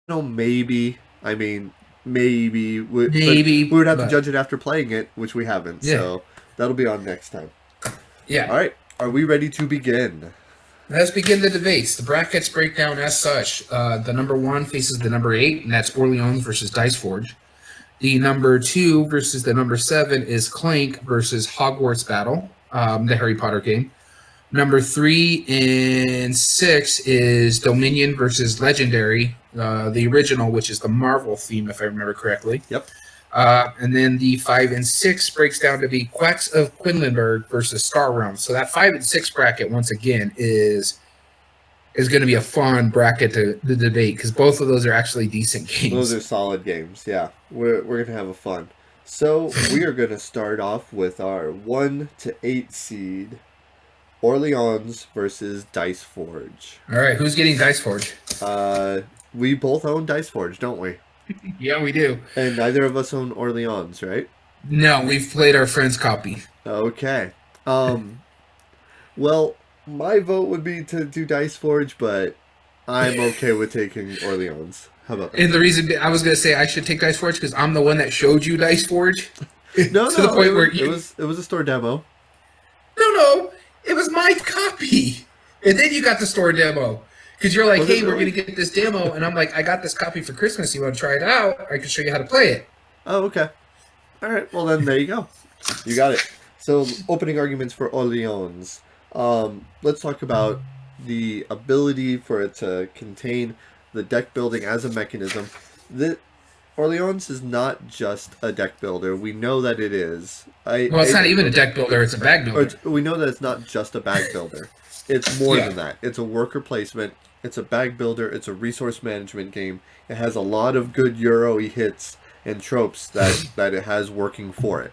No, maybe. I mean, maybe. But we Maybe, would have to but judge it after playing it, which we haven't. yeah, So that'll be on next time. yeah. All right. Are we ready to begin? Let's begin the debates. The brackets break down as such. The number one faces the number eight, and that's Orleans versus Dice Forge. The number two versus the number seven is Clank versus Hogwarts Battle, the Harry Potter game. Number three and six is Dominion versus Legendary, the original, which is the Marvel theme, if I remember correctly. Yep. And then the five and six breaks down to be Quacks of Quinlanburg versus Star Realm. So that five and six bracket, once again, is going to be a fun bracket to debate because both of those are actually decent Those are games. solid games. Yeah. We're gonna have a fun. So we are gonna start off with our 1 to 8 seed Orleans versus Dice Forge. All right, who's getting Dice Forge? Uh, we both own Dice Forge, don't we? Yeah, we do. And neither of us own Orleans, right? No, we've played our friend's copy. Okay. Um, well, my vote would be to do Dice Forge, but I'm okay with taking Orleans. How about that? And the reason I was going to say I should take Dice Forge because I'm the one that showed you Dice Forge No, to the no, it point was where it you. was it was a store demo. No, it was my copy. And then you got the store demo. Because you're like, Was it hey, we're going really? to get this demo. And I'm like, I got this copy for Christmas. You want to try it out? I can show you how to play it. Oh, okay. All right. Well, then there you go. You got it. So, opening arguments for Orleans. Let's talk about the ability for it to contain the deck building as a mechanism. The Orleans is not just a deck builder. We know that it is. Well, it's not even a deck builder, it's a bag Or builder. we know that it's not just a bag builder. It's more Yeah. than that. It's a worker placement. It's a bag builder. It's a resource management game. It has a lot of good Euro-y hits and tropes that it has working for it.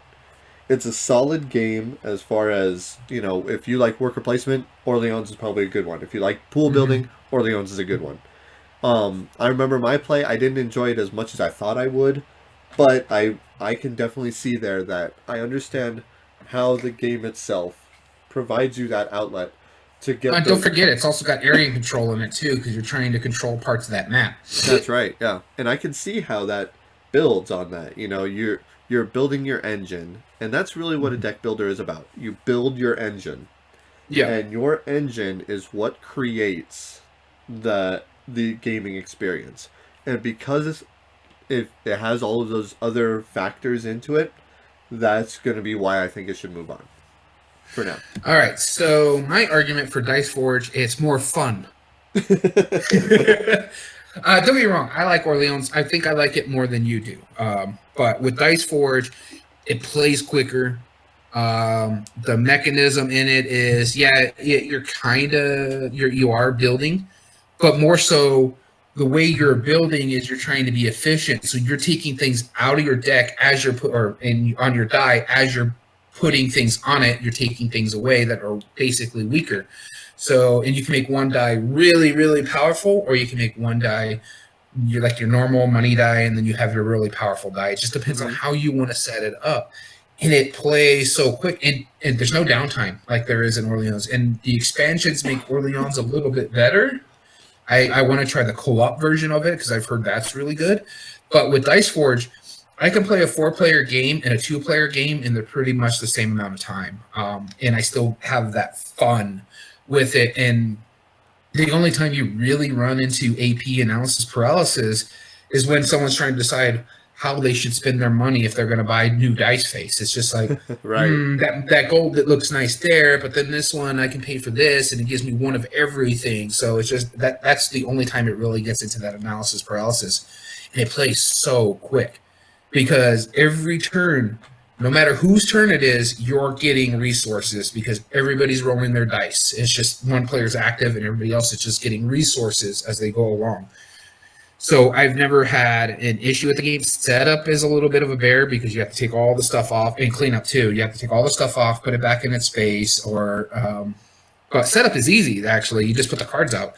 It's a solid game as far as, if you like worker placement, Orleans is probably a good one. If you like pool Mm-hmm. building, Orleans is a good one. I remember my play, I didn't enjoy it as much as I thought I would, but I can definitely see there that I understand how the game itself provides you that outlet to get Don't those. forget, it's also got area control in it, too, because you're trying to control parts of that map. That's right, yeah. And I can see how that builds on that. You're building your engine, and that's really what a deck builder is about. You build your engine, Yeah. and your engine is what creates the gaming experience. And because it has all of those other factors into it, that's going to be why I think it should move on for now. All right, so my argument for Dice Forge, it's more fun. Don't get me wrong. I like Orleans. I think I like it more than you do. But with Dice Forge, it plays quicker. The mechanism in it is, yeah, you're kind of you are building, but more so the way you're building is you're trying to be efficient. So you're taking things out of your deck as you're put or in on your die as you're putting things on it. You're taking things away that are basically weaker. So, and you can make one die really, really powerful, or you can make one die you're like your normal money die, and then you have your really powerful die. It just depends on Hmm. how you want to set it up. And it plays so quick, and there's no downtime like there is in Orleans. And the expansions make Orleans a little bit better. I want to try the co-op version of it because I've heard that's really good. But with Dice Forge, I can play a four-player game and a two-player game, and they're pretty much the same amount of time. And I still have that fun with it. And the only time you really run into AP analysis paralysis is when someone's trying to decide how they should spend their money if they're going to buy new dice face. It's just like, Right. that gold that looks nice there, but then this one I can pay for this, and it gives me one of everything. So it's just that's the only time it really gets into that analysis paralysis, and it plays so quick because every turn, no matter whose turn it is, you're getting resources because everybody's rolling their dice. It's just one player's active and everybody else is just getting resources as they go along. So I've never had an issue with the game. Setup is a little bit of a bear because you have to take all the stuff off and clean up too. You have to take all the stuff off, put it back in its space, but setup is easy actually. You just put the cards out.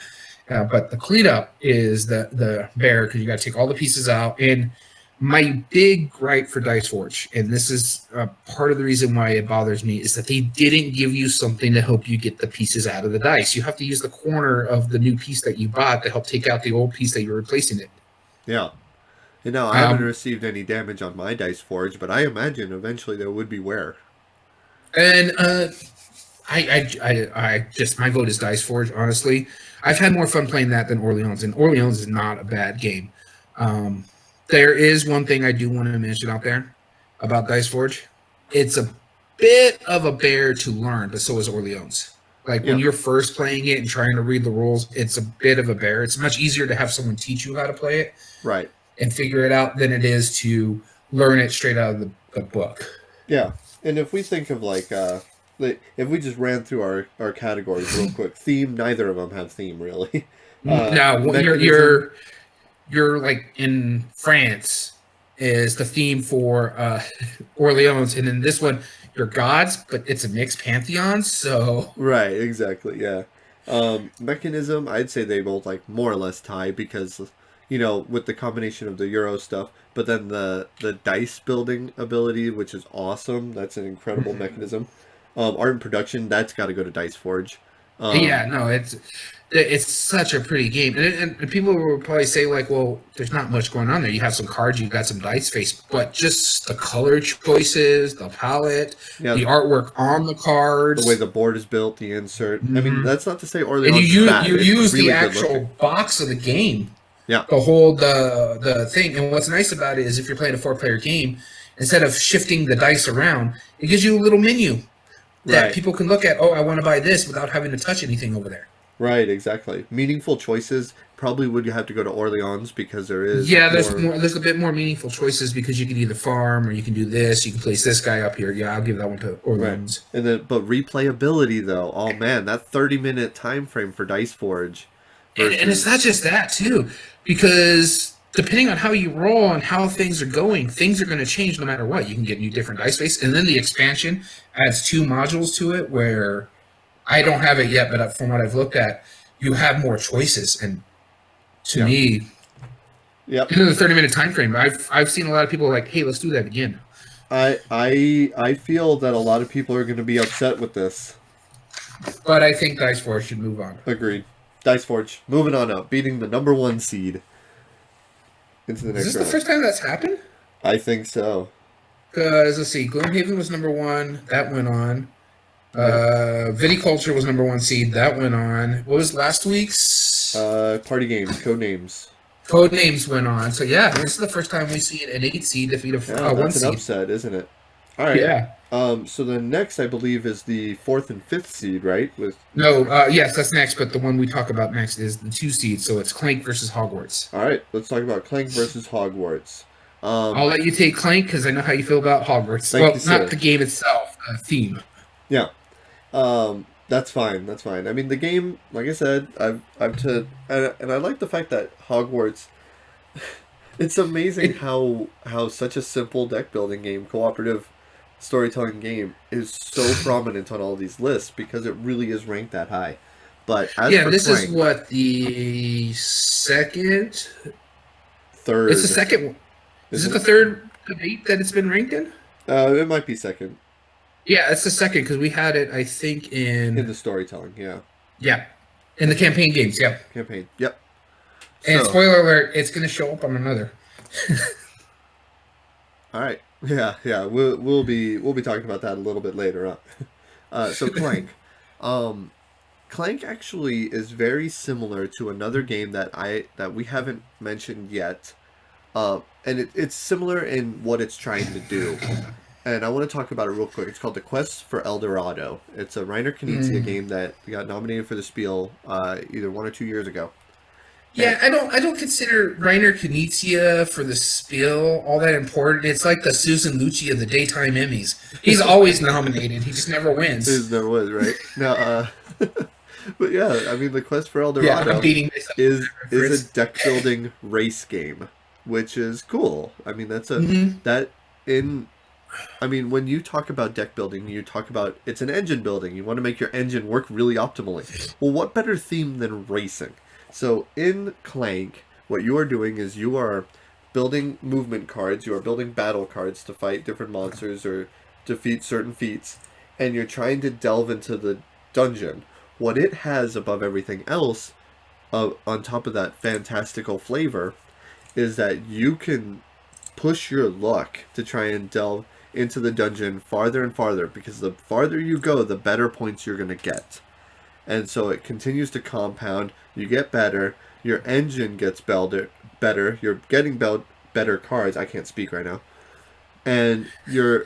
But the cleanup is the bear because you got to take all the pieces out. And my big gripe for Dice Forge, and this is part of the reason why it bothers me, is that they didn't give you something to help you get the pieces out of the dice. You have to use the corner of the new piece that you bought to help take out the old piece that you're replacing it. Yeah. And now I haven't Um, received any damage on my Dice Forge, but I imagine eventually there would be wear. and I just my vote is Dice Forge. Honestly, I've had more fun playing that than Orleans, and Orleans is not a bad game. Um, there is one thing I do want to mention out there about Dice Forge. It's a bit of a bear to learn, but so is Orleans. Like when Yeah. you're first playing it and trying to read the rules, it's a bit of a bear. It's much easier to have someone teach you how to play it Right. and figure it out than it is to learn it straight out of the book. Yeah. And if we think of if we just ran through our categories real quick, theme, neither of them have theme really. Now, Mechanism, you're like in France is the theme for Orleans, and then this one you're gods, but it's a mixed pantheon. So right, exactly, yeah. Mechanism, I'd say they both like more or less tie because with the combination of the Euro stuff, but then the dice building ability, which is awesome. That's an incredible mechanism. Art and production, that's got to go to Dice Forge. yeah, no, it's such a pretty game, and people will probably say like, well, there's not much going on there. You have some cards, you got some dice face, but just the color choices, the palette, Yeah, the artwork on the the way cards. the board is built, the insert. I mean, Hmm. that's not to say And Orleans is bad. you It's use the really good looking. actual box of the game Yeah, to hold the thing. And what's nice about it is if you're playing a 4-player game, instead of shifting the dice around, it gives you a little menu that right. people can look at. Oh, I want to buy this without having to touch anything over there. Right, exactly. Meaningful choices probably would have to go to Orleans because there is Yeah, more. there's a bit more meaningful choices because you can either farm or you can do this. You can place this guy up here. Yeah, I'll give that one to Right. Orleans. And then but replayability though. Oh man, that 30-minute time frame for Dice Forge And it's not versus just that too, because depending on how you roll and how things are going to change no matter what. You can get new different dice base, and then the expansion adds 2 modules to it. Where I don't have it yet, but from what I've looked at, you have more choices. And to yeah. me, Yep. in the 30-minute time frame, I've seen a lot of people like, hey, let's do that again. I feel that a lot of people are going to be upset with this. But I think Dice Force should move on. Agreed. Dice Forge moving on up, beating the number 1 seed into the Is next this the round. first time that's happened? I think so. Because let's see, Gloomhaven was number 1. That went on. Yep. Viticulture was number 1 seed. That went on. What was last week's? Party games, code names. Code names went on. So yeah, this is the first time we see an 8 seed defeat Yeah, a 1 that's an seed. upset, isn't it? All right. Yeah. So the next, I believe, is the 4th and 5th seed, right? With No, yes, that's next, but the one we talk about next is the 2 seed, so it's Clank versus Hogwarts. all right. Let's talk about Clank versus Hogwarts. I'll let you take Clank because I know how you feel about Hogwarts. Thank Well, you, not sir. the game itself, the theme. Yeah. That's fine. That's fine. I mean, the game, like I said, and I like the fact that Hogwarts. It's amazing It, how such a simple deck building game, cooperative storytelling game, is so prominent on all these lists because it really is ranked that high. But as yeah, for this is Clank, what the second. It's the third, second one. Is it isn't the it? third debate that it's been ranked in? It might be second Yeah, it's the second because we had it, I think, in in the storytelling. Yeah, yeah, in the campaign games. Yeah, campaign. Yep. and So, spoiler alert, it's going to show up on another. all right. Yeah. We'll be talking about that a little bit later on. So Clank. Um, Clank actually is very similar to another game that we haven't mentioned yet, and it's similar in what it's trying to do. And I want to talk about it real quick. It's called The Quest for El Dorado. It's a Reiner Knizia Mm. game that got nominated for the Spiel either 1 or 2 years ago. And Yeah, I don't consider Reiner Knizia for the spiel all that important. It's like the Susan Lucci of the daytime Emmys. He's always nominated. He just never wins. his there was right now. But yeah, I mean, The Quest for El Yeah, I'm Dorado beating myself. is a deck building race game, which is cool. I mean, Hmm. that in I mean, when you talk about deck building, you talk about it's an engine building. You want to make your engine work really optimally. Well, what better theme than racing? So in Clank, what you are doing is you are building movement cards, you are building battle cards to fight different monsters or defeat certain feats, and you're trying to delve into the dungeon. What it has above everything else, on top of that fantastical flavor, is that you can push your luck to try and delve into the dungeon farther and farther, because the farther you go, the better points you're going to get. And so it continues to compound. You get better. Your engine gets better. You're getting better cards. I can't speak right now. And you're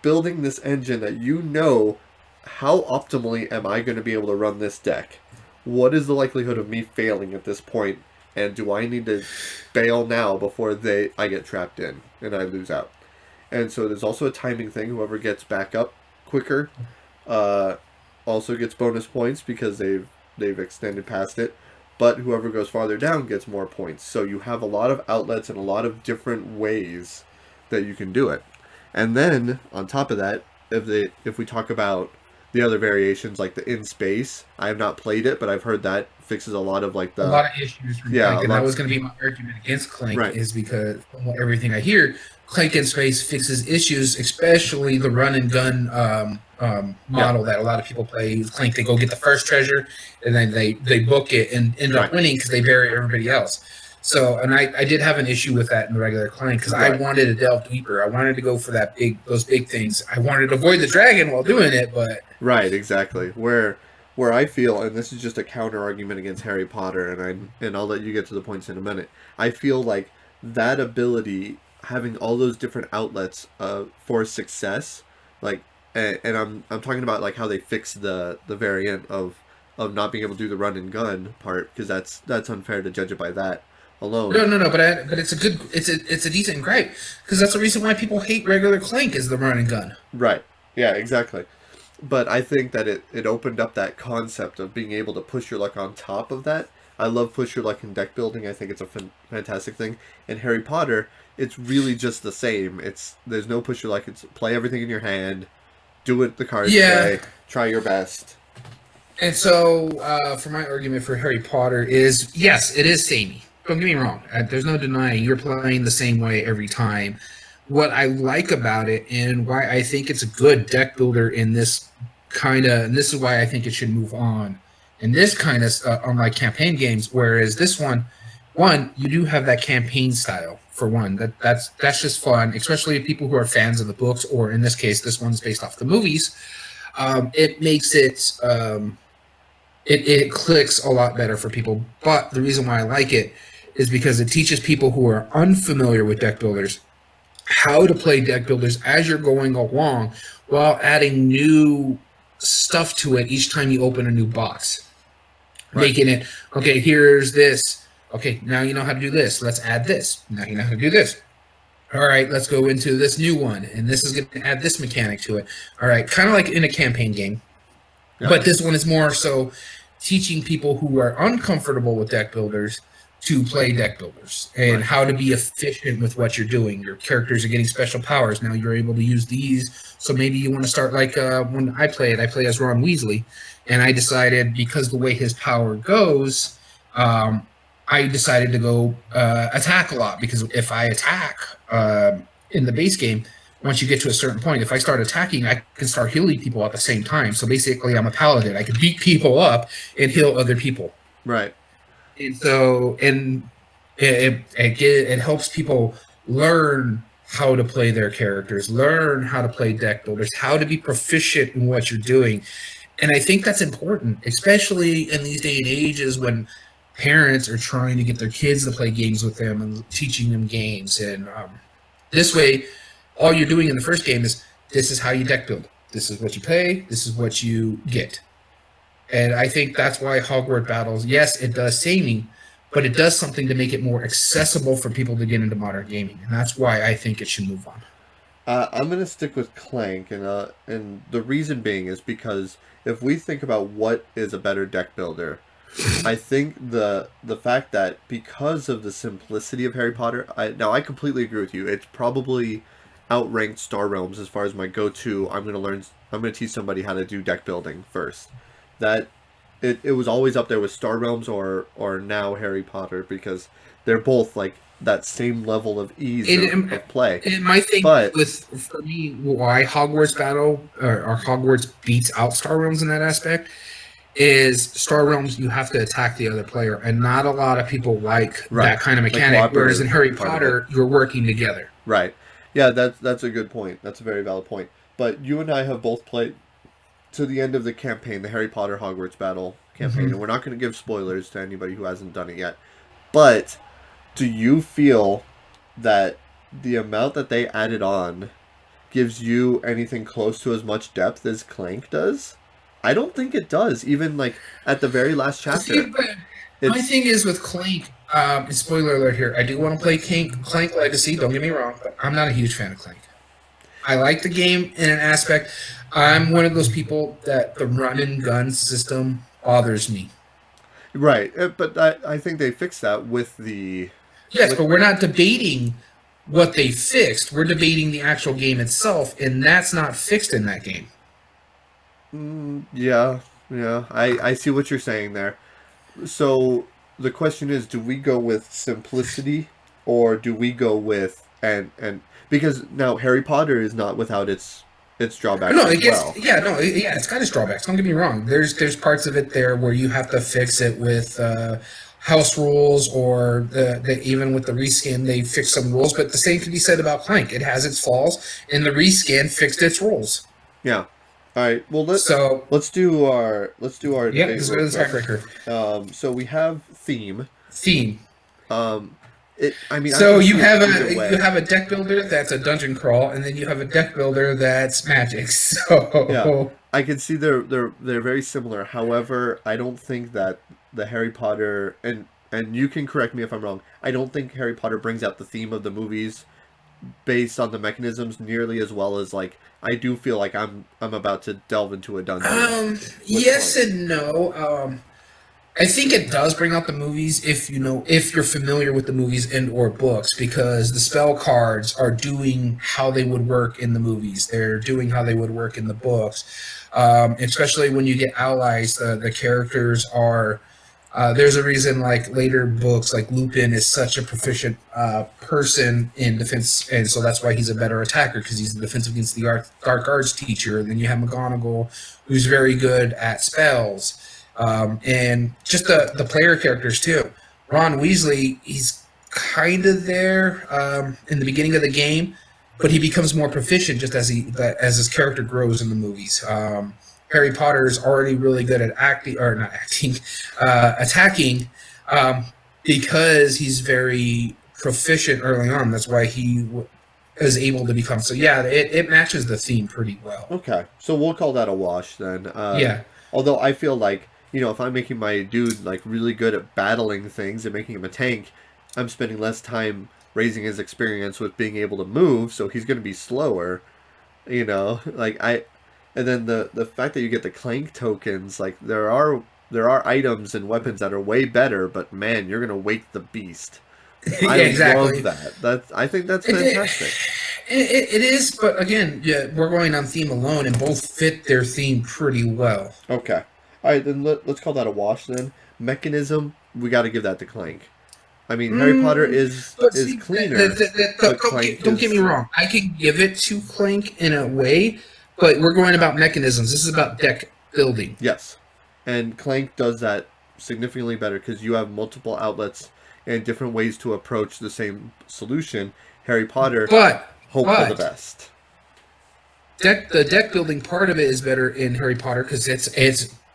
building this engine that you know, how optimally am I going to be able to run this deck? What is the likelihood of me failing at this point? And do I need to bail now before I get trapped in and I lose out? And so there's also a timing thing. Whoever gets back up quicker uh, also gets bonus points because they've extended past it. But whoever goes farther down gets more points. So you have a lot of outlets and a lot of different ways that you can do it. And then on top of that, if we talk about the other variations like the in space, I have not played it, but I've heard that fixes a lot of like A the lot of issues from yeah Clank, a and that lot was going to be my argument against Clank, right is because from everything I hear, Clank in Space fixes issues, especially the run and gun yeah model that a lot of people play. Clank, they go get the first treasure, and then they book it and end up right winning because they bury everybody else. So, and I did have an issue with that in the regular Clank because I right wanted to delve deeper. I wanted to go for those big things. I wanted to avoid the dragon while doing it, but right exactly where I feel, and this is just a counter argument against Harry Potter, and I'll let you get to the points in a minute. I feel like that ability, having all those different outlets for success, like, and I'm talking about like how they fix the variant of not being able to do the run and gun part, because that's unfair to judge it by that alone. no. But it's a decent gripe because that's the reason why people hate regular Clank is the run and gun. Right. Yeah, exactly. But I think that it opened up that concept of being able to push your luck on top of that. I love push your luck in deck building. I think it's a fantastic thing. In Harry Potter, it's really just the same. There's no push your luck. It's play everything in your hand, do what the cards Yeah, say, try your best. and so for my argument for Harry Potter is yes, it is samey. Don't get me wrong. There's no denying you're playing the same way every time. What I like about it and why I think it's a good deck builder in this and this is why I think it should move on in this kind of unlike campaign games. Whereas this one, you do have that campaign style for one. That's just fun, especially people who are fans of the books, or in this case, this one's based off the movies. It makes it clicks a lot better for people. But the reason why I like it is because it teaches people who are unfamiliar with deck builders how to play deck builders as you're going along while adding new stuff to it each time you open a new box. Right. Making it, okay, here's this. Okay, now you know how to do this. Let's add this. Now you know how to do this. All right, let's go into this new one. And this is going to add this mechanic to it. All right, kind of like in a campaign game. Yeah. But this one is more so teaching people who are uncomfortable with deck builders to play deck builders and Right. how to be efficient with what you're doing. Your characters are getting special powers. Now you're able to use these. So maybe you want to start like when I play as Ron Weasley. And I decided because the way his power goes, I decided to go attack a lot because if I attack in the base game, once you get to a certain point, if I start attacking, I can start healing people at the same time. So basically, I'm a paladin. I can beat people up and heal other people. Right. And so, and it helps people learn how to play their characters, learn how to play deck builders, how to be proficient in what you're doing. And I think that's important, especially in these day and ages when parents are trying to get their kids to play games with them and teaching them games. And this way, all you're doing in the first game is this is how you deck build. This is what you pay. This is what you get. And I think that's why Hogwarts Battles, yes, it does samey, but it does something to make it more accessible for people to get into modern gaming. And that's why I think it should move on. I'm gonna stick with Clank, and the reason being is because if we think about what is a better deck builder, I think the fact that because of the simplicity of Harry Potter, I completely agree with you. It's probably outranked Star Realms as far as my go-to. I'm gonna teach somebody how to do deck building first. That it was always up there with Star Realms or now Harry Potter, because they're both like that same level of ease of play. And my thing But for me, why Hogwarts Battle or Hogwarts beats out Star Realms in that aspect is Star Realms, you have to attack the other player, and not a lot of people like Right. that kind of The mechanic. Whereas in cooperative Harry part of it. Potter, you're working together. Right. Yeah, that's a good point. That's a very valid point. But you and I have both played to the end of the campaign, the Harry Potter Hogwarts battle campaign, Hmm. and we're not going to give spoilers to anybody who hasn't done it yet. But do you feel that the amount that they added on gives you anything close to as much depth as Clank does? I don't think it does. Even like at the very last See, chapter, but my it's thing is with Clank. And spoiler alert here. I do want to play Clank Legacy. Don't get me wrong, but I'm not a huge fan of Clank. I like the game in an aspect. I'm one of those people that the run and gun system bothers me. right. But I think they fixed that with the Yes, with but we're not debating what they fixed. We're debating the actual game itself, and that's not fixed in that game. yeah, yeah. I see what you're saying there. So the question is, do we go with simplicity or do we go with and because now Harry Potter is not without its drawbacks No, as it gets well. yeah, it's got its drawbacks. Don't get me wrong. There's parts of it there where you have to fix it with house rules or even with the reskin they fix some rules. But the same can be said about Clank. It has its flaws, and the reskin fixed its rules. Yeah. All right. Well, So let's do our yeah, debate this real is the quick. tiebreaker. So we have theme. Theme. Um, it. I mean, I So can see it either you way. have a deck builder that's a dungeon crawl, and then you have a deck builder that's magic. Yeah, So I can see they're very similar. However, I don't think that the Harry Potter and you can correct me if I'm wrong. I don't think Harry Potter brings out the theme of the movies based on the mechanisms nearly as well as like I do feel like I'm about to delve into a dungeon with yes Clank. and no. I think it does bring out the movies if you're familiar with the movies and or books because the spell cards are doing how they would work in the movies. They're doing how they would work in the books. Especially when you get allies, the characters are. There's a reason, like later books, like Lupin is such a proficient person in defense, and so that's why he's a better attacker because he's the defense against the dark arts teacher. And then you have McGonagall, who's very good at spells, and just the player characters too. Ron Weasley, he's kind of there in the beginning of the game, but he becomes more proficient just as his character grows in the movies. Harry Potter is already really good at acting or not acting, attacking, um, because he's very proficient early on. That's why is able to become. So yeah, it matches the theme pretty well. Okay, so we'll call that a wash then. Yeah. Although I feel like if I'm making my dude like really good at battling things and making him a tank, I'm spending less time raising his experience with being able to move, so he's going to be slower. Like and then the fact that you get the clank tokens, like there are items and weapons that are way better, but man, you're gonna wake the beast. Yeah, I love exactly. that. I think that's It, it, fantastic. it is, but again, yeah, we're going on theme alone, and both fit their theme pretty well. Okay. All right, then let's call that a wash then. Mechanism, we got to give that to Clank. I mean, Harry Potter Mm, is but see, cleaner, but Clank don't get me is wrong. I can give it to Clank in a way, but we're going about mechanisms. This is about deck building. yes. And Clank does that significantly better because you have multiple outlets and different ways to approach the same solution. Harry Potter, But hope for the but best. the deck building part of it is better in Harry Potter because it's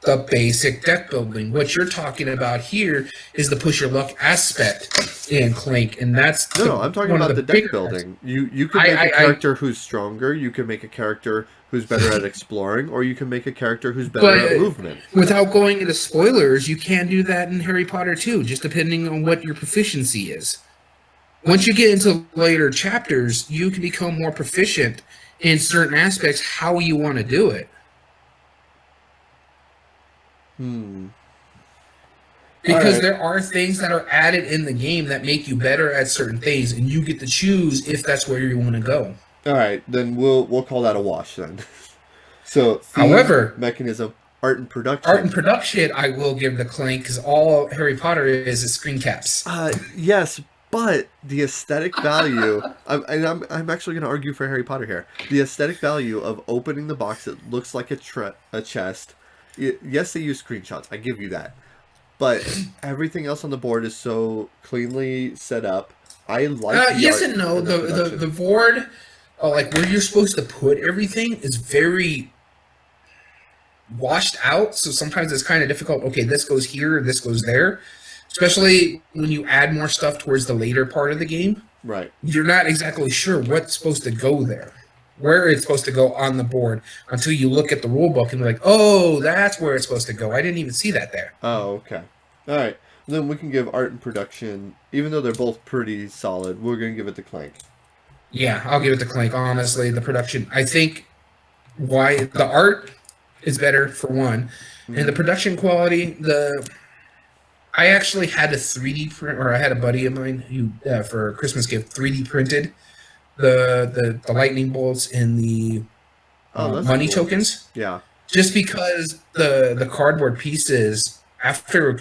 the basic deck building. What you're talking about here is the push your luck aspect in Clank, and that's No, I'm talking one of about the the deck bigger parts. building. You can make a I character who's stronger. You can make a character who's better at exploring, or you can make a character who's better at but movement. without going into spoilers, you can do that in Harry Potter too, just depending on what your proficiency is. Once you get into later chapters, you can become more proficient in certain aspects how you want to do it. Hmm. All Because right. there are things that are added in the game that make you better at certain things, and you get to choose if that's where you want to go. All right. Then we'll call that a wash then. So theme, However, mechanism, art and art and production. production, I will give the clank because all Harry Potter is screen caps. Yes, but the aesthetic value. I'm actually going to argue for Harry Potter here. The aesthetic value of opening the box that looks like a chest yes, they use screenshots. I give you that. But everything else on the board is so cleanly set up. I like the Yes art and no. and the The production. board, like where you're supposed to put everything, is very washed out. So sometimes it's kind of difficult. Okay, this goes here, this goes there. Especially when you add more stuff towards the later part of the game, Right. you're not exactly sure what's supposed to go there, where it's supposed to go on the board until you look at the rule book and be like, oh, that's where it's supposed to go. I didn't even see that there. Oh, okay. All right. Then we can give art and production, even though they're both pretty solid. We're gonna give it to Clank. Yeah, I'll give it to Clank. Honestly, the production, I think why the art is better for one, and the Mm-hmm. production quality. I actually had a 3D print, or I had a buddy of mine who for a Christmas gift 3D printed the lightning bolts and the Oh, that's money cool. tokens, Yeah. just because the cardboard pieces after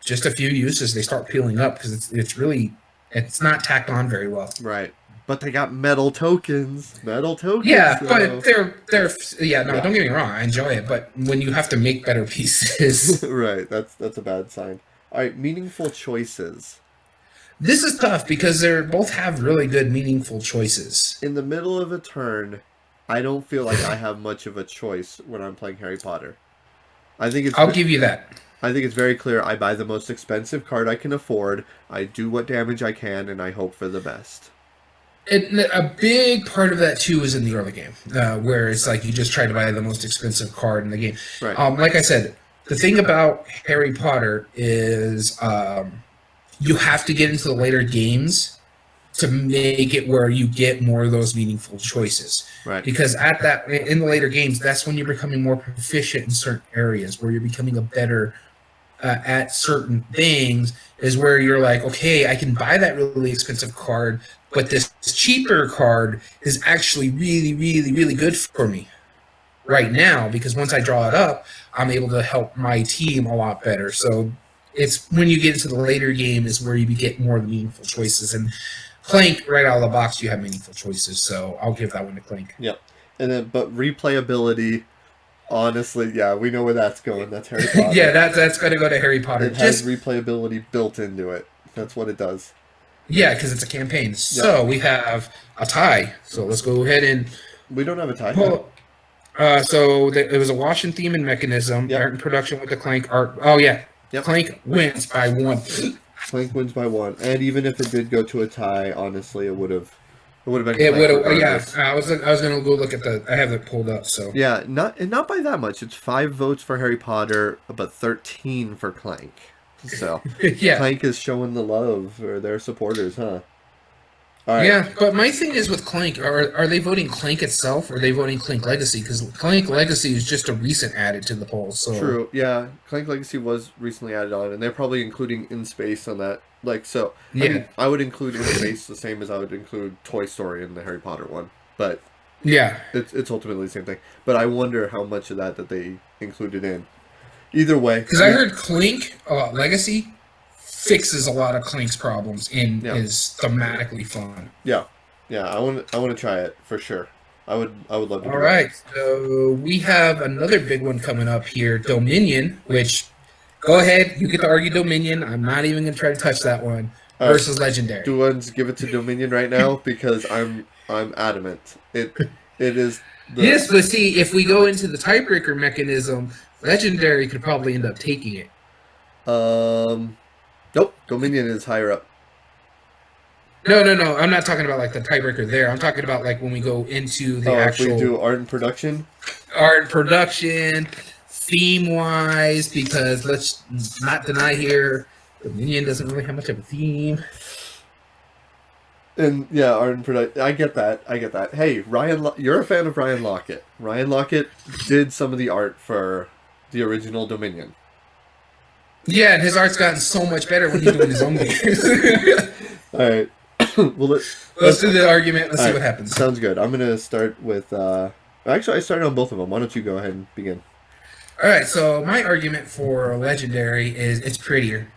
just a few uses they start peeling up because it's really it's not tacked on very well. Right. But they got metal tokens. Metal tokens, Yeah, though. but they're yeah, no, Yeah. don't get me wrong, I enjoy it, but when you have to make better pieces, Right. That's a bad sign. All right. Meaningful choices. this is tough because they both have really good meaningful choices. In the middle of a turn, I don't feel like I have much of a choice when I'm playing Harry Potter. I think it's I'll give you that. I think it's very clear. I buy the most expensive card I can afford. I do what damage I can, and I hope for the best. A big part of that too is in the early game, where it's like you just try to buy the most expensive card in the game. Right. Like I said, the thing about Harry Potter is you have to get into the later games to make it where you get more of those meaningful choices. Right. Because at that in the later games, that's when you're becoming more proficient in certain areas, where you're becoming a better at certain things. Is where you're like, okay, I can buy that really expensive card, but this cheaper card is actually really, really, really good for me right now because once I draw it up, I'm able to help my team a lot better. So it's when you get into the later game is where you get more of the meaningful choices. And Clank, right out of the box, you have meaningful choices. So I'll give that one to Clank. Yep. And then, but replayability. Honestly, yeah, we know where that's going. That's Harry Potter. Yeah, that's going to go to Harry Potter. It has replayability built into it. That's what it does. Yeah, because it's a campaign. So we have a tie. So let's go ahead and We don't have a tie. pull. It was a wash and theme and mechanism. Yep. Art and production with the Clank art. Oh yeah, Yep. Clank wins by one. Clank wins by one, and even if it did go to a tie, honestly, it would have been. It Clank would have. Yeah, regardless. I was gonna go look at the. I have it pulled up. So Yeah, not by that much. It's 5 votes for Harry Potter, but 13 for Clank. So yeah. Clank is showing the love for their supporters, huh? All right. Yeah, but my thing is with Clank, are they voting Clank itself or are they voting Clank Legacy? Because Clank Legacy is just a recent added to the poll. So True. Yeah, Clank Legacy was recently added on, and they're probably including In Space on that. Like, so Yeah. I mean, I would include In Space the same as I would include Toy Story in the Harry Potter one, but Yeah. it's ultimately the same thing. But I wonder how much of that they included in. Either way, Because I heard Clank Legacy fixes a lot of Clank's problems and is thematically fun. Yeah, I want to try it for sure. I would love to. All right, so we have another big one coming up here, Dominion. Which, go ahead, you get to argue Dominion. I'm not even gonna try to touch that one. Versus Legendary. Do ones give it to Dominion right now because I'm adamant. It is. Yes, but see, if we go into the tiebreaker mechanism, Legendary could probably end up taking it. Nope. Dominion is higher up. No. I'm not talking about like the tiebreaker there. I'm talking about like when we go into the actual. If we do art and production. Art and production, theme wise, because let's not deny here, Dominion doesn't really have much of a theme. And yeah, art and production. I get that. Hey, Ryan, you're a fan of Ryan Lockett. Ryan Lockett did some of the art for the original Dominion. Yeah, and his art's gotten so much better when he's doing his own games. All right. Well, let's do the argument. Let's see what happens. Sounds good. I'm gonna start with. Actually, I started on both of them. Why don't you go ahead and begin? All right. So my argument for Legendary is it's prettier.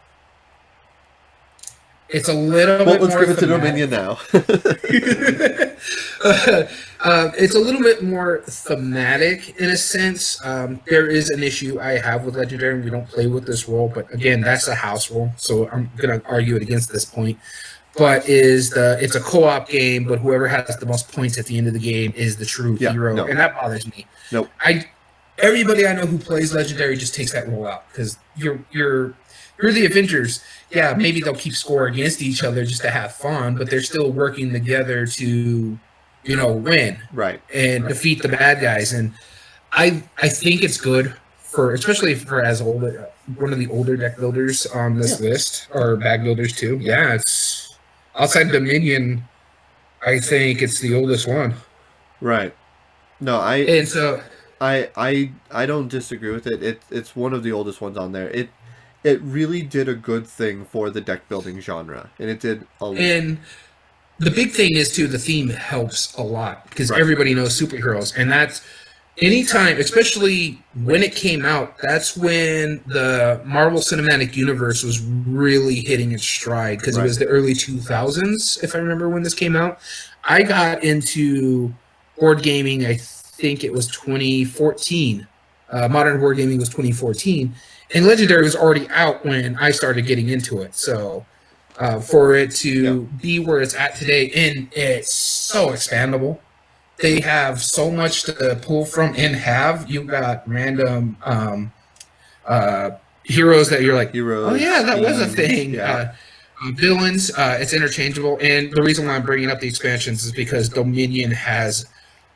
It's a little bit let's more give it to thematic. Dominion now. It's a little bit more thematic in a sense. There is an issue I have with Legendary, and we don't play with this role, but again, that's a house rule, so I'm gonna argue it against this point. But it's a co-op game, but whoever has the most points at the end of the game is the true Yeah, hero, no, and that bothers me. nope, I Everybody I know who plays Legendary just takes that role out because you're the Avengers. Yeah, maybe they'll keep score against each other just to have fun, but they're still working together to, win right. and defeat the bad guys. And I think it's good for, especially for as older one of the older deck builders on this list, or bag builders too. Yeah, it's outside Dominion. I think it's the oldest one, Right. No, and so I don't disagree with it. It's one of the oldest ones on there. It really did a good thing for the deck building genre, and it did a and the big thing is too, the theme helps a lot because Right. everybody knows superheroes, and that's anytime, especially when it came out, that's when the Marvel Cinematic Universe was really hitting its stride because it was Right. the early 2000s, if I remember when this came out. I got into board gaming, I think it was 2014. Modern board gaming was 2014, and Legendary was already out when I started getting into it. So for it to be where it's at today, and it's so expandable. They have so much to pull from and have. You've got random heroes that you're like, oh Heroes, yeah, that was a themes, thing. yeah. Villains, it's interchangeable. And the reason why I'm bringing up the expansions is because Dominion has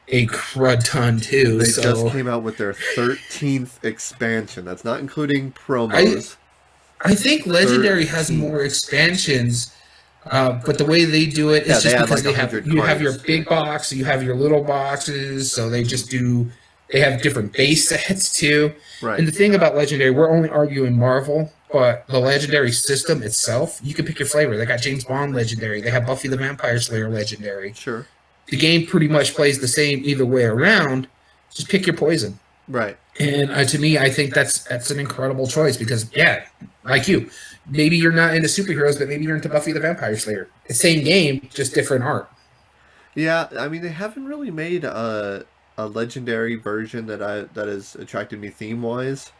a crud ton too. They So just came out with their 13th expansion. That's not including I promos. I think Legendary has 13. more expansions. But the way they do it is Yeah, they just had because like they have 100 you have your cards. big box, you have your little boxes, so they have different base sets too. Right. And the thing about Legendary, we're only arguing Marvel, but the Legendary system itself, you can pick your flavor. They got James Bond Legendary, they have Buffy the Vampire Slayer Legendary. Sure. The game pretty much plays the same either way around. Just pick your poison. Right. And to me, I think that's an incredible choice because, yeah, like you, maybe you're not into superheroes, but maybe you're into Buffy the Vampire Slayer. The same game, just different art. Yeah, I mean they haven't really made a legendary version that has attracted me theme wise.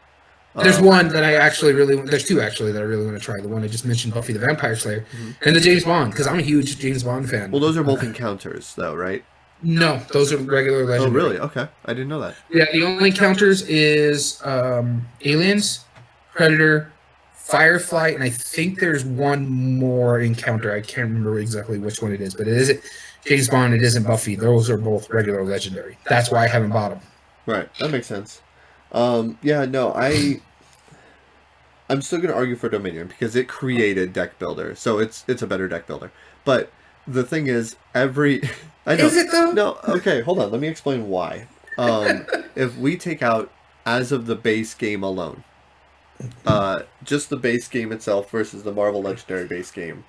There's one that I actually there's two actually that I really want to try. The one I just mentioned, Buffy the Vampire Slayer, and the James Bond, because I'm a huge James Bond fan. Well, those are both encounters, though, right? No, those are regular Oh, legendary. really? Okay, I didn't know that. Yeah, the only encounters is Aliens, Predator, Firefly, and I think there's one more encounter. I can't remember exactly which one it is, but it isn't James Bond. It isn't Buffy. Those are both regular legendary. That's why I haven't bought them. Right, that makes sense. Yeah, no, I'm still gonna argue for Dominion because it created deck builder, so it's a better deck builder. But the thing is, every I know. Is it though? No, okay, hold on. Let me explain why. If we take out as of the base game alone, just the base game itself versus the Marvel Legendary base game,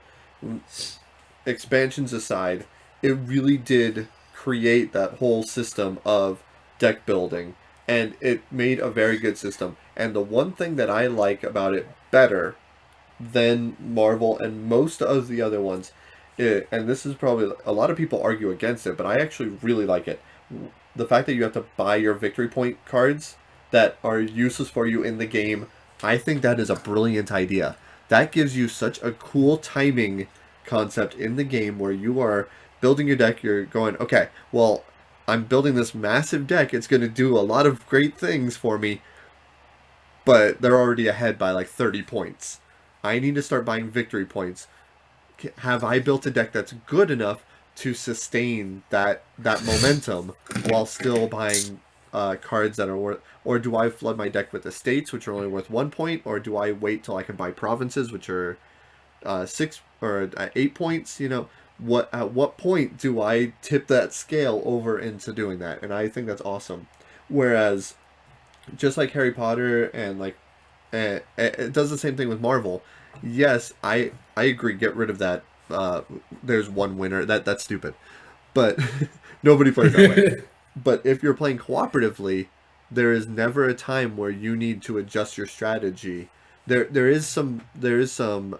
expansions aside, it really did create that whole system of deck building, and it made a very good system. And the one thing that I like about it better than Marvel and most of the other ones, and this is probably a lot of people argue against it, but I actually really like it. The fact that you have to buy your victory point cards that are useless for you in the game, I think that is a brilliant idea. That gives you such a cool timing concept in the game where you are building your deck, you're going, okay, well, I'm building this massive deck, it's going to do a lot of great things for me, but they're already ahead by like 30 points. I need to start buying victory points. Have I built a deck that's good enough to sustain that momentum while still buying cards that are worth, or do I flood my deck with estates, which are only worth 1 point, or do I wait till I can buy provinces, which are 8 points? At what point do I tip that scale over into doing that? And I think that's awesome. Whereas, just like Harry Potter and like it does the same thing with Marvel. Yes, I agree. Get rid of that. There's one winner. That's stupid. But nobody plays that way. But if you're playing cooperatively, there is never a time where you need to adjust your strategy. There is some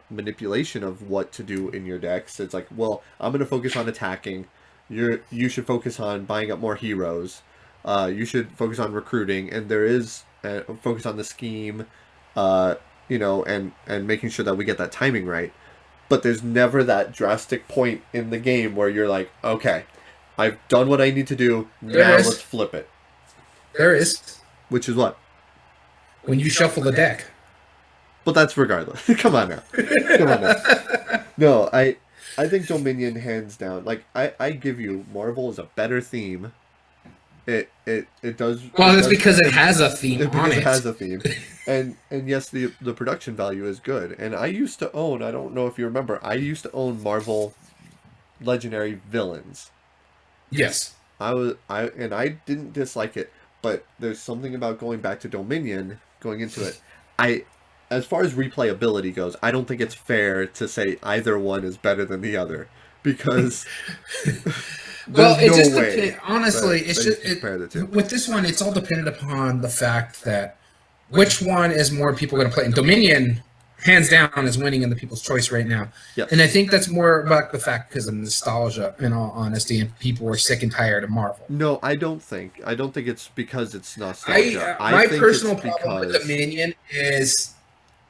manipulation of what to do in your decks. It's like, well, I'm gonna focus on attacking. You should focus on buying up more heroes. You should focus on recruiting, and there is focus on the scheme, uh, and making sure that we get that timing right. But there's never that drastic point in the game where you're like, okay, I've done what I need to do. There Now let's is. flip it. There is. Which is what? When you shuffle the deck. But that's regardless. Come on now. Come on now. No, I think Dominion hands down. Like I give you Marvel is a better theme. It does. Well, it that's does, because it has a theme on because it. it has a theme, and yes, the production value is good. And I used to own. I don't know if you remember. I used to own Marvel Legendary Villains. Yes. I didn't dislike it, but there's something about going back to Dominion, going into it. I As far as replayability goes, I don't think it's fair to say either one is better than the other because Well, there's it just no way. depends. Honestly, that it's you just can compare the two. with this one. It's all dependent upon the fact that which one is more people going to play. And Dominion, hands down, is winning in the People's Choice right now. Yes. And I think that's more about the fact because of nostalgia, in all honesty, and people are sick and tired of Marvel. No, I don't think. I don't think it's because it's nostalgia. My think personal it's problem with because Dominion is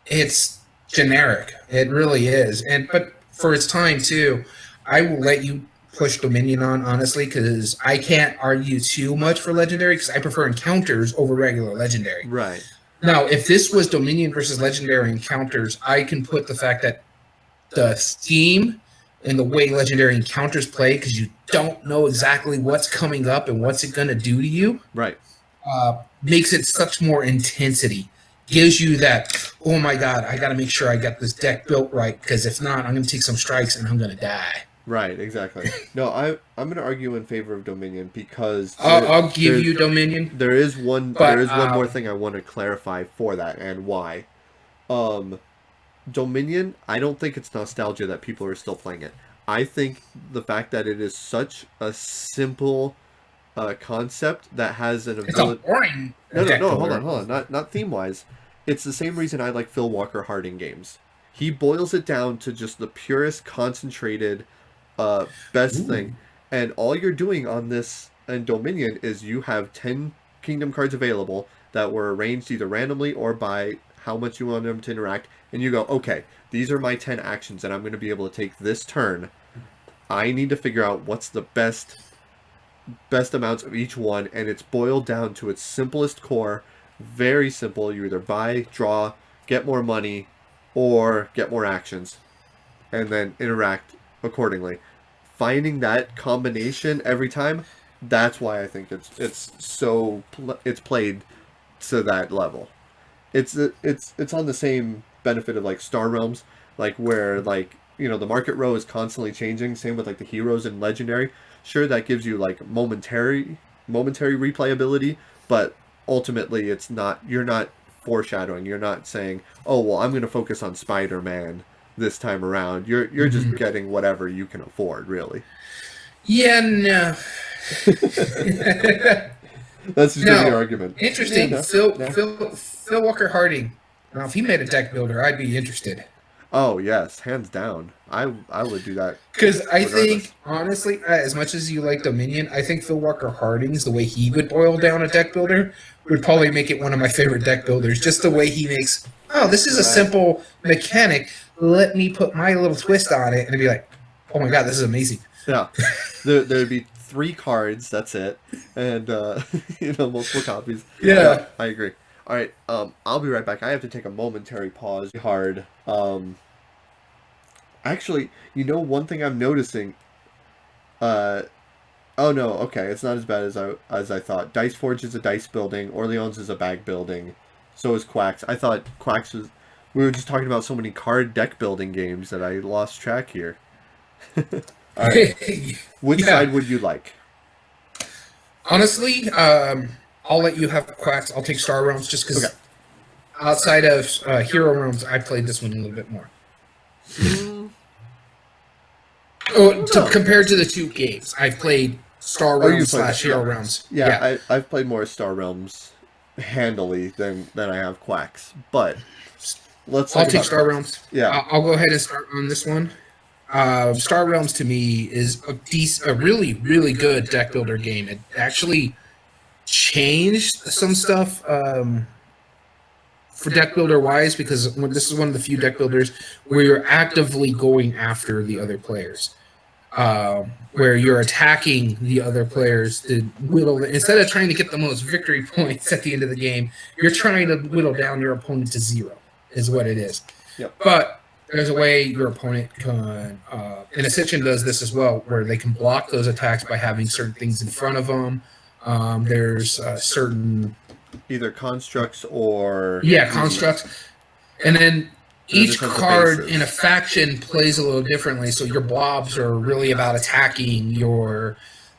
it's generic. It really is. But for its time too, I will let you push Dominion on honestly because I can't argue too much for Legendary because I prefer encounters over regular Legendary. right. Now, if this was Dominion versus Legendary encounters, I can put the fact that the theme and the way Legendary encounters play because you don't know exactly what's coming up and what's it going to do to you Right. makes it such more intensity. Gives you that, oh my God, I got to make sure I got this deck built right because if not, I'm going to take some strikes and I'm going to die. Right, exactly. No, I'm going to argue in favor of Dominion because I'll give you Dominion. there is one more But thing I want to clarify for that and why. Dominion, I don't think it's nostalgia that people are still playing it. I think the fact that it is such a simple concept that has an it's a ability. boring. No, deck hold builder. on. Not theme wise. It's the same reason I like Phil Walker Harding games. He boils it down to just the purest, concentrated, best thing. And all you're doing on this and Dominion is you have 10 kingdom cards available that were arranged either randomly or by how much you want them to interact. And you go, okay, these are my 10 actions and I'm going to be able to take this turn. I need to figure out what's the best amounts of each one, and it's boiled down to its simplest core. Very simple. You either buy, draw, get more money, or get more actions, and then interact accordingly. Finding that combination every time, that's why I think it's played to that level. It's on the same benefit of like Star Realms, like where like the market row is constantly changing. Same with like the heroes and legendary. Sure, that gives you like momentary replayability, but ultimately it's not. You're not foreshadowing. You're not saying, oh well, I'm going to focus on Spider-Man this time around. You're just getting whatever you can afford, really. Yeah, no. That's just No. your argument. Interesting. Yeah, Phil Walker Harding. Now, if he made a deck builder, I'd be interested. Oh yes, hands down. I would do that. Because I Regardless. think, honestly, as much as you like Dominion, I think Phil Walker Harding's, the way he would boil down a deck builder, would probably make it one of my favorite deck builders. Just the way he makes, oh, this is a simple mechanic. Let me put my little twist on it. And it'd be like, oh my God, this is amazing. Yeah. There'd be 3 cards, that's it. And multiple copies. Yeah. I agree. All right, I'll be right back. I have to take a momentary pause. Hard. Actually, one thing I'm noticing. Oh no, okay, it's not as bad as I thought. Dice Forge is a dice building. Orleans is a bag building. So is Quacks. I thought Quacks was. We were just talking about so many card deck building games that I lost track here. All right. Which side would you like? Honestly, I'll let you have Quacks. I'll take Star Realms just because outside of Hero Realms, I played this one a little bit more. Compared to the two games, I've played Star Realms / Hero Realms. Yeah, I've played more Star Realms handily than I have Quacks. But I'll take Star Realms. Yeah. I'll go ahead and start on this one. Star Realms to me is a really really good deck builder game. It actually changed some stuff for deck builder wise because this is one of the few deck builders where you're actively going after the other players. Where you're attacking the other players to whittle instead of trying to get the most victory points at the end of the game, you're trying to whittle down your opponent to zero, is what it is. Yep. But there's a way your opponent can, and Ascension does this as well, where they can block those attacks by having certain things in front of them. There's certain Either constructs or constructs, and then each different card bases. in a faction plays a little differently. So your blobs are really about attacking. Your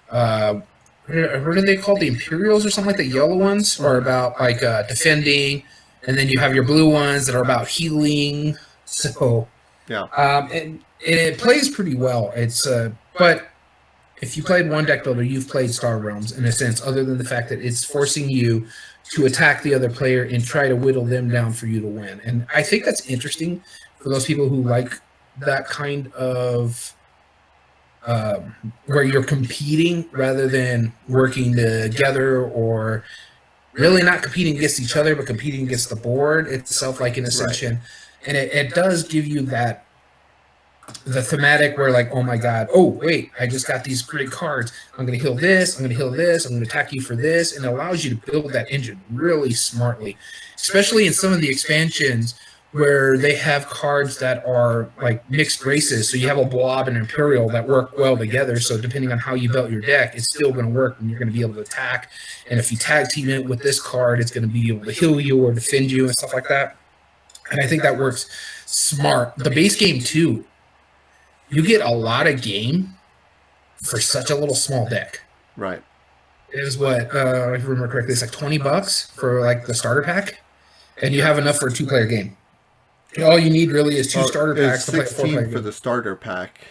what are they called? The Imperials or something like the yellow ones are about like defending, and then you have your blue ones that are about healing. So Yeah. and it plays pretty well. It's but if you played one deck builder, you've played Star Realms in a sense, other than the fact that it's forcing you to attack the other player and try to whittle them down for you to win. And I think that's interesting for those people who like that kind of where you're competing rather than working together, or really not competing against each other, but competing against the board itself, like in Ascension. Right. And it does give you that the thematic where like, oh my god, oh wait, I just got these great cards. I'm gonna heal this, I'm gonna heal this, I'm gonna attack you for this, and it allows you to build that engine really smartly, especially in some of the expansions where they have cards that are like mixed races. So you have a blob and imperial that work well together. So depending on how you built your deck, it's still going to work, and you're going to be able to attack. And if you tag team it with this card, it's going to be able to heal you or defend you and stuff like that. And I think that works smart. The base game too, you get a lot of game for such a little small deck. Right. It is what, if I remember correctly, it's like $20 for like the starter pack, and you have enough for a 2-player game. All you need really is 2 starter packs to play a 4-player game. For the starter pack,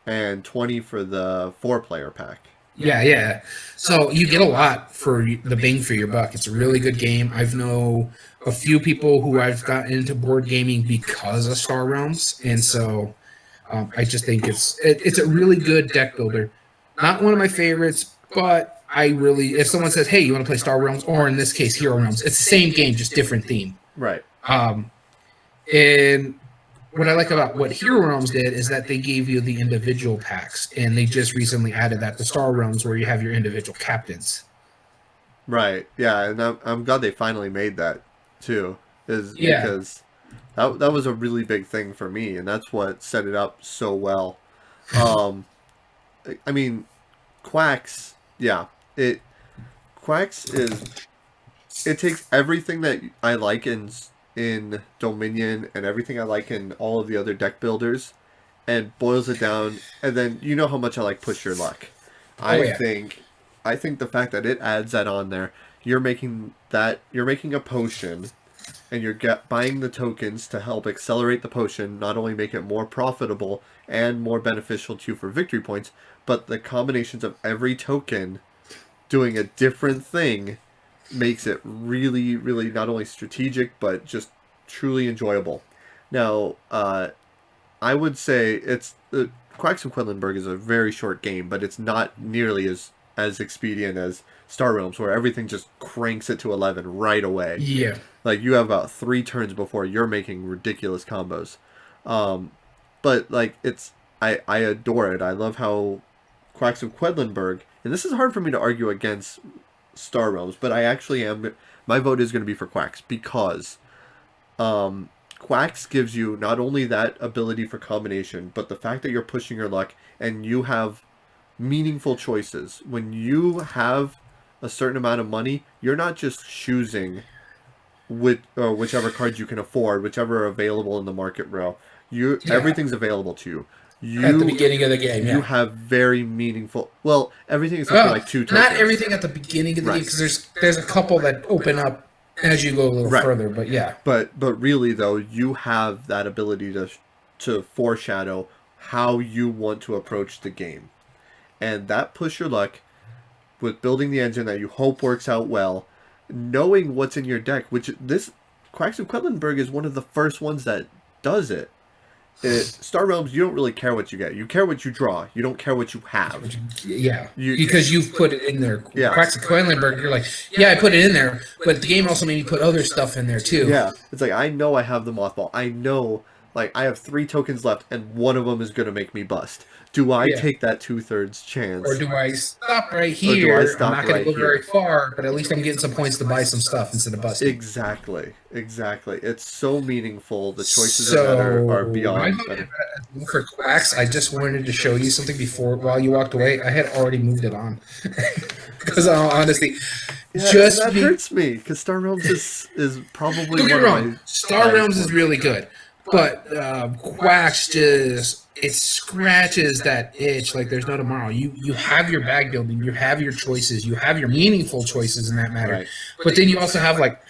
and 20 for the 4-player pack. Yeah. So you get a lot for the bang for your buck. It's a really good game. I've know a few people who I've gotten into board gaming because of Star Realms, and so I just think it's a really good deck builder. Not one of my favorites, but I really, if someone says, "Hey, you want to play Star Realms?" or in this case, Hero Realms, it's the same game, just different theme. Right. And what I like about what Hero Realms did is that they gave you the individual packs, and they just recently added that to Star Realms where you have your individual captains. Right. Yeah, and I'm glad they finally made that too. Because that was a really big thing for me, and that's what set it up so well. I mean, Quacks. Yeah, Quacks it takes everything that I like in Dominion and everything I like in all of the other deck builders, and boils it down. And then you know how much I like Push Your Luck. I think the fact that it adds that on there, you're making a potion, and you're buying the tokens to help accelerate the potion, not only make it more profitable and more beneficial to you for victory points, but the combinations of every token doing a different thing makes it really, really not only strategic, but just truly enjoyable. Now, I would say it's Quacks of Quedlinburg is a very short game, but it's not nearly as expedient as Star Realms, where everything just cranks it to 11 right away. Yeah. Like, you have about 3 turns before you're making ridiculous combos. But, like, I adore it. I love how Quacks of Quedlinburg, and this is hard for me to argue against Star Realms, but I actually am. My vote is going to be for Quacks because Quacks gives you not only that ability for combination, but the fact that you're pushing your luck and you have meaningful choices. When you have a certain amount of money, you're not just choosing whichever cards you can afford, whichever are available in the market row. Everything's available to you. At the beginning of the game, you have very meaningful. Well, everything except for like 2 tokens. Not everything at the beginning of the game, because there's a couple that open up as you go a little further. But yeah. But really though, you have that ability to foreshadow how you want to approach the game, and that Push Your Luck with building the engine that you hope works out well, knowing what's in your deck, which this Quacks of Quedlinburg is one of the first ones that does it. Star Realms, you don't really care what you get. You care what you draw. You don't care what you have. Yeah, You, because you've put it in there. yeah, Quacks of Quedlinburg, you're like, yeah, I put it in there, but the game also made me put other stuff in there too. yeah. It's like I know I have the mothball. I know, like I have 3 tokens left, and one of them is gonna make me bust. Do I Yeah. take that 2/3 chance, Or do I stop right or do I here? I'm stop not going right to go very here? far, but at least I'm getting some points to buy some stuff instead of busting. Exactly, exactly. It's so meaningful. The choices in that are So my beyond vote better. for Quacks, I just wanted to show you something before while you walked away. I had already moved it on because honestly, Yeah, and just that be hurts me because Star Realms is probably don't get one me of wrong, my Star highest Realms is ones. really good, but Quacks just it scratches that itch like there's no tomorrow. You have your bag building, you have your choices, you have your meaningful choices in that matter, Right. but then you also have like,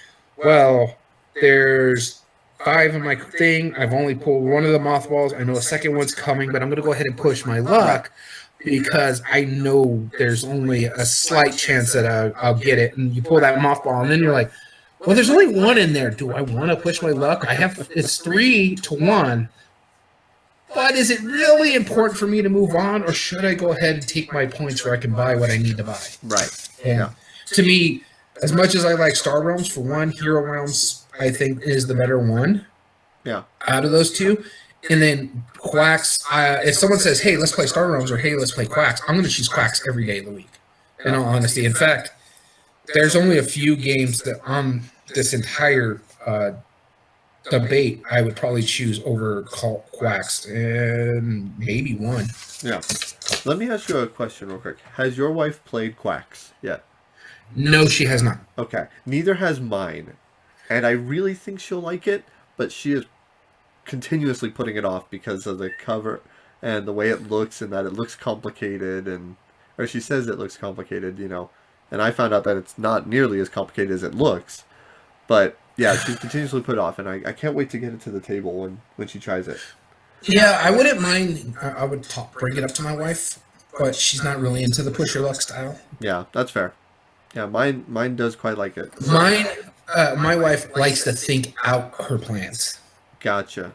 well, there's 5 in my thing. I've only pulled one of the mothballs. I know a second one's coming, but I'm gonna go ahead and push my luck because I know there's only a slight chance that I'll get it. And you pull that mothball, and then you're like, well, there's only one in there. Do I want to push my luck? I have it's 3-1. But is it really important for me to move on, or should I go ahead and take my points where I can buy what I need to buy? Right. And Yeah. to me, as much as I like Star Realms, for one, Hero Realms I think is the better one Yeah. out of those two. And then Quacks, if someone says, hey, let's play Star Realms or hey, let's play Quacks, I'm going to choose Quacks every day of the week, in all honesty. In fact, there's only a few games that on this entire debate I would probably choose over Quacks, and maybe one. Yeah. Let me ask you a question real quick. Has your wife played Quacks yet? No, she has not. Okay. Neither has mine. And I really think she'll like it, but she is continuously putting it off because of the cover and the way it looks and that it looks complicated and or she says it looks complicated, And I found out that it's not nearly as complicated as it looks. But yeah, she's continuously put off and I can't wait to get it to the table when she tries it. Yeah, I wouldn't mind. I would bring it up to my wife, but she's not really into the pusher luck style. Yeah, that's fair. Yeah, mine does quite like it. My wife likes to think out her plans. Gotcha.